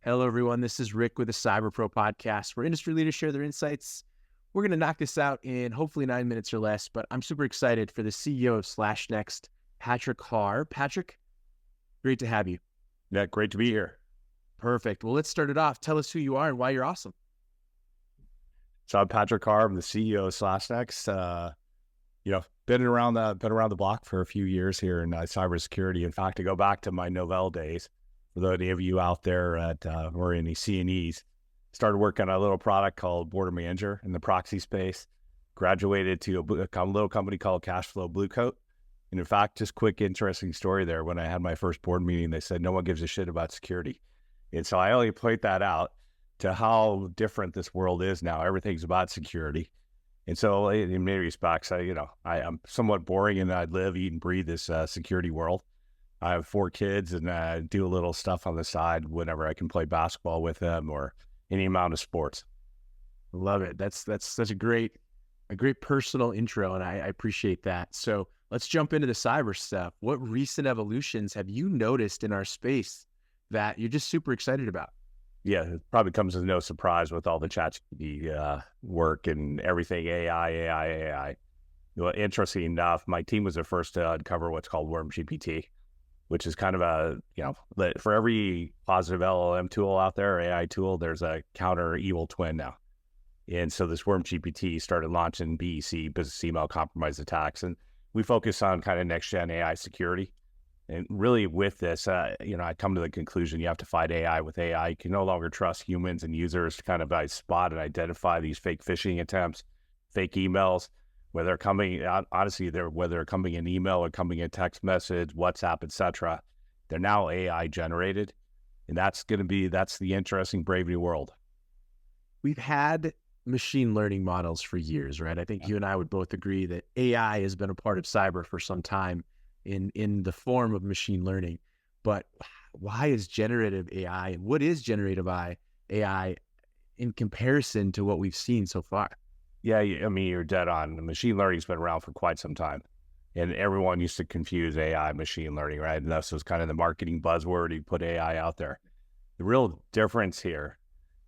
Hello, everyone. This is Rick with the Cyber Pro podcast, where industry leaders share their insights. We're going to knock this out in hopefully 9 minutes or less, but I'm super excited for the CEO of slashnext, Patrick Carr. Patrick, great to have you. Yeah, great to be here. Perfect. Well, let's start it off. Tell us who you are and why you're awesome. So I'm Patrick Carr. I'm the CEO of slashnext. Been around the block for a few years here in cybersecurity. In fact, to go back to my Novell days, for those of you out there or in the C&Es, started working on a little product called Border Manager in the proxy space. Graduated to a little company called Cashflow Bluecoat. And in fact, just quick, interesting story there. When I had my first board meeting, they said, no one gives a shit about security. And so I only point that out to how different this world is now. Everything's about security. And so in many respects, I'm somewhat boring and I live, eat, and breathe this security world. I have 4 kids and I do a little stuff on the side whenever I can play basketball with them or any amount of sports. Love it. That's such a great personal intro, and I appreciate that. So let's jump into the cyber stuff. What recent evolutions have you noticed in our space that you're just super excited about? Yeah, it probably comes as no surprise with all the ChatGPT work and everything AI. Well, interesting enough, my team was the first to uncover what's called WormGPT, which is kind of for every positive LLM tool out there, AI tool, there's a counter evil twin now. And so this WormGPT started launching BEC, business email compromise attacks. And we focus on kind of next gen AI security. And really with this, I come to the conclusion you have to fight AI with AI. You can no longer trust humans and users to kind of spot and identify these fake phishing attempts, fake emails, whether they're coming, honestly, whether they're coming in email or coming in text message, WhatsApp, etc. They're now AI generated. And that's the interesting brave new world. We've had machine learning models for years, right? I think you and I would both agree that AI has been a part of cyber for some time in the form of machine learning. But why is generative AI and what is generative AI in comparison to what we've seen so far? Yeah, I mean, you're dead on. Machine learning's been around for quite some time. And everyone used to confuse AI and machine learning, right? And this was kind of the marketing buzzword. You put AI out there. The real difference here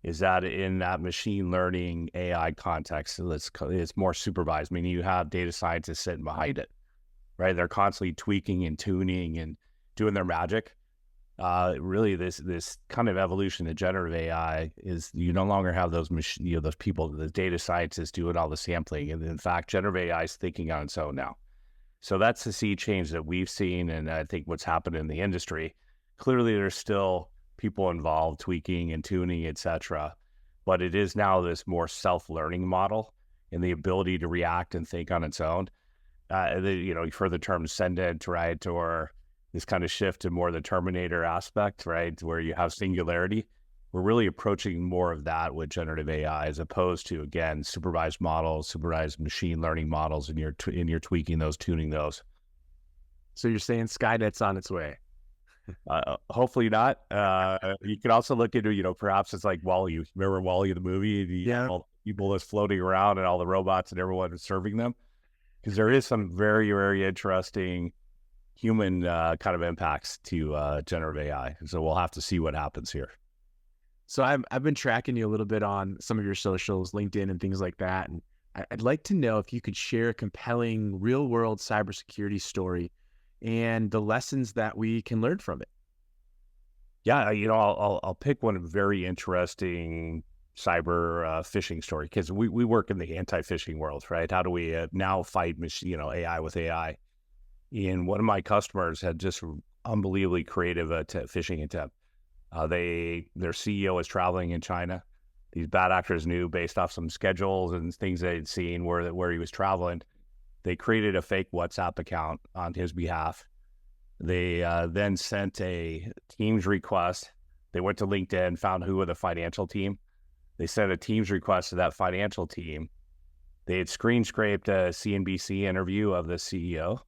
is that in that machine learning AI context, it's more supervised, meaning you have data scientists sitting behind it, right? They're constantly tweaking and tuning and doing their magic. Really, this kind of evolution of generative AI is you no longer have those those people, the data scientists doing all the sampling. And in fact, generative AI is thinking on its own now. So that's the sea change that we've seen. And I think what's happened in the industry, clearly there's still people involved tweaking and tuning, etc. But it is now this more self-learning model and the ability to react and think on its own. You've heard the term ascendant, right? Or this kind of shift to more the Terminator aspect, right? Where you have singularity. We're really approaching more of that with generative AI as opposed to, again, supervised models, supervised machine learning models, and you're tweaking those, tuning those. So you're saying Skynet's on its way? Hopefully not. You can also look into, perhaps it's like WALL-E. Remember WALL-E, the movie? All the people that's floating around and all the robots and everyone serving them. Because there is some very, very interesting human kind of impacts to generative AI. So we'll have to see what happens here. So I've been tracking you a little bit on some of your socials, LinkedIn and things like that. And I'd like to know if you could share a compelling real world cybersecurity story and the lessons that we can learn from it. Yeah, I'll pick one very interesting cyber phishing story because we work in the anti-phishing world, right? How do we now fight AI with AI? And one of my customers had just unbelievably creative phishing attempt. Their CEO was traveling in China. These bad actors knew based off some schedules and things they'd seen where he was traveling. They created a fake WhatsApp account on his behalf. They then sent a Teams request. They went to LinkedIn, found who were the financial team. They sent a Teams request to that financial team. They had screen scraped a CNBC interview of the CEO.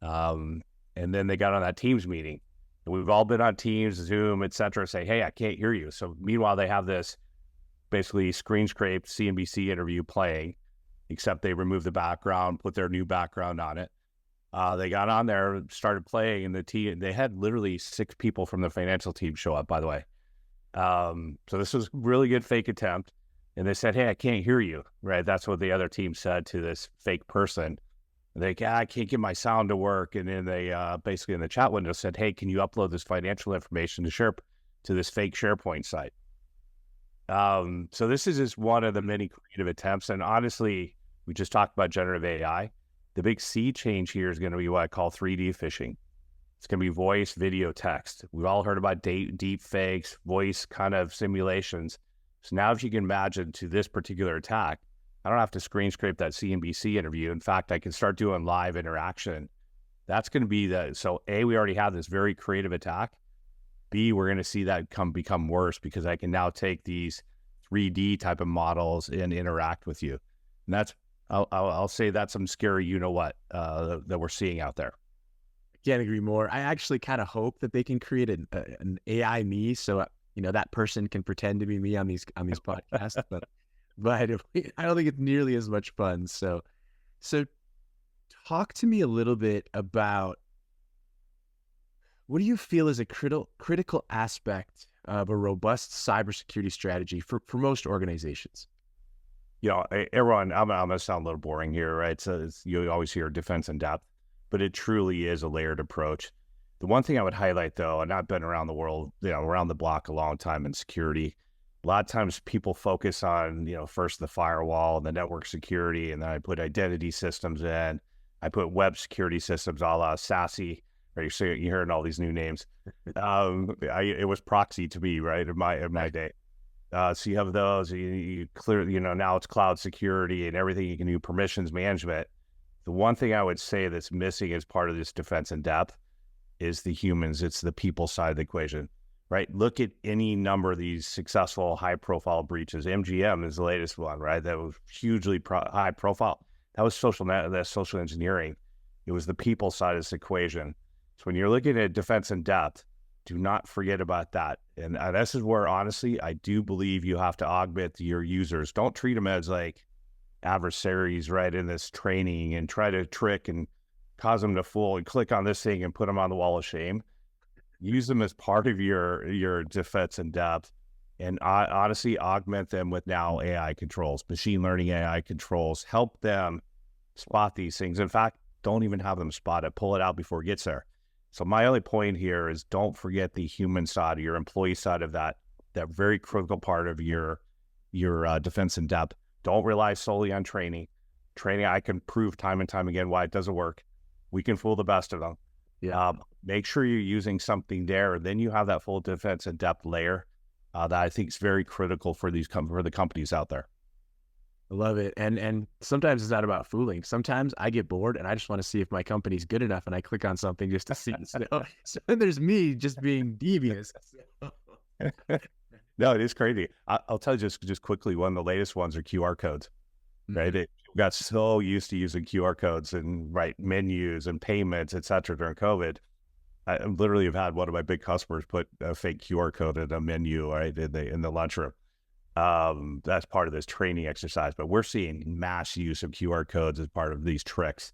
And then they got on that Teams meeting. And we've all been on Teams, Zoom, et cetera, say, hey, I can't hear you. So meanwhile, they have this basically screen scraped CNBC interview playing, except they removed the background, put their new background on it. They got on there, started playing, and they had literally 6 people from the financial team show up, by the way. So this was a really good fake attempt. And they said, hey, I can't hear you, right? That's what the other team said to this fake person. They, I can't get my sound to work. And then they basically in the chat window said, hey, can you upload this financial information to this fake SharePoint site? So this is just one of the many creative attempts. And honestly, we just talked about generative AI. The big sea change here is going to be what I call 3D phishing. It's going to be voice, video, text. We've all heard about deep fakes, voice kind of simulations. So now if you can imagine to this particular attack, I don't have to screen scrape that CNBC interview. In fact, I can start doing live interaction. That's going to be so A, we already have this very creative attack. B, we're going to see that become worse because I can now take these 3D type of models and interact with you. And that's, I'll say that's some scary, that we're seeing out there. Can't agree more. I actually kind of hope that they can create an AI me, so that person can pretend to be me on these podcasts. but I don't think it's nearly as much fun. So talk to me a little bit about what do you feel is a critical aspect of a robust cybersecurity strategy for most organizations? Everyone, I'm going to sound a little boring here, right? So you always hear defense in depth, but it truly is a layered approach. The one thing I would highlight, though, and I've been around the world, around the block a long time in security, a lot of times people focus on, first the firewall and the network security, and then I put identity systems in. I put web security systems a la SASE, or you're hearing all these new names. It was proxy to me, right, in my day. So you have those, you clear, now it's cloud security and everything you can do, permissions management. The one thing I would say that's missing as part of this defense in depth is the humans. It's the people side of the equation, right? Look at any number of these successful high profile breaches. MGM is the latest one, right? That was hugely high profile. That was social engineering. It was the people side of this equation. So when you're looking at defense in depth, do not forget about that. And this is where, honestly, I do believe you have to augment your users. Don't treat them as like adversaries, right, in this training and try to trick and cause them to fool and click on this thing and put them on the wall of shame. Use them as part of your defense in depth, and honestly augment them with now AI controls, machine learning AI controls. Help them spot these things. In fact, don't even have them spot it. Pull it out before it gets there. So my only point here is don't forget the human side, your employee side of that very critical part of your defense in depth. Don't rely solely on training. Training, I can prove time and time again why it doesn't work. We can fool the best of them. Yeah. Make sure you're using something there. Then you have that full defense in depth layer that I think is very critical for the companies out there. I love it. And sometimes it's not about fooling. Sometimes I get bored and I just want to see if my company's good enough, and I click on something just to see. So then there's me just being devious. No, it is crazy. I'll tell you just quickly, one of the latest ones are QR codes, right? They got so used to using QR codes and menus and payments, et cetera, during COVID. I literally have had one of my big customers put a fake QR code in a menu, right, in the lunchroom. That's part of this training exercise, but we're seeing mass use of QR codes as part of these tricks.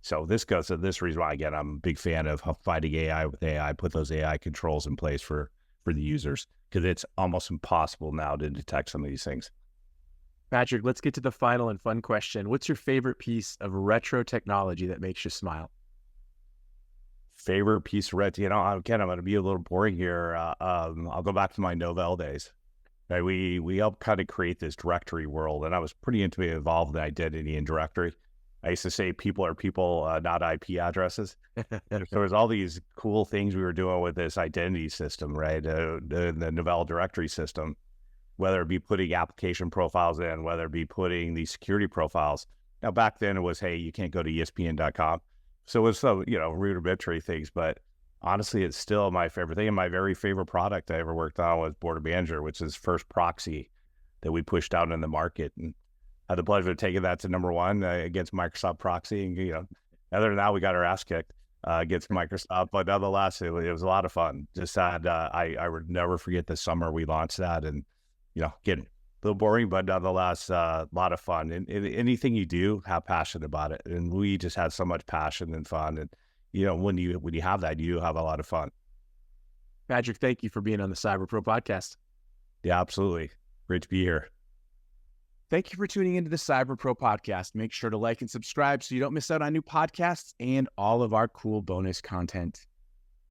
So this goes to this reason why, again, I'm a big fan of fighting AI with AI, put those AI controls in place for the users, because it's almost impossible now to detect some of these things. Patrick, let's get to the final and fun question. What's your favorite piece of retro technology that makes you smile? Favorite piece of retro, again, I'm going to be a little boring here. I'll go back to my Novell days. Right, we helped kind of create this directory world, and I was pretty intimately involved in identity and directory. I used to say people are people, not IP addresses. So there's all these cool things we were doing with this identity system, right? The Novell directory system, whether it be putting application profiles in, whether it be putting these security profiles. Now, back then it was, hey, you can't go to ESPN.com. So it was some, rudimentary things, but honestly, it's still my favorite thing. And my very favorite product I ever worked on was Border Manager, which is first proxy that we pushed out in the market. And I had the pleasure of taking that to number one against Microsoft proxy. And, other than that, we got our ass kicked against Microsoft. But nonetheless, it was a lot of fun. Just had, I would never forget the summer we launched that. And, getting a little boring, but nonetheless, a lot of fun. And anything you do, have passion about it. And we just had so much passion and fun. And, when you have that, you have a lot of fun. Patrick, thank you for being on the Cyber Pro podcast. Yeah, absolutely. Great to be here. Thank you for tuning into the Cyber Pro podcast. Make sure to like and subscribe so you don't miss out on new podcasts and all of our cool bonus content.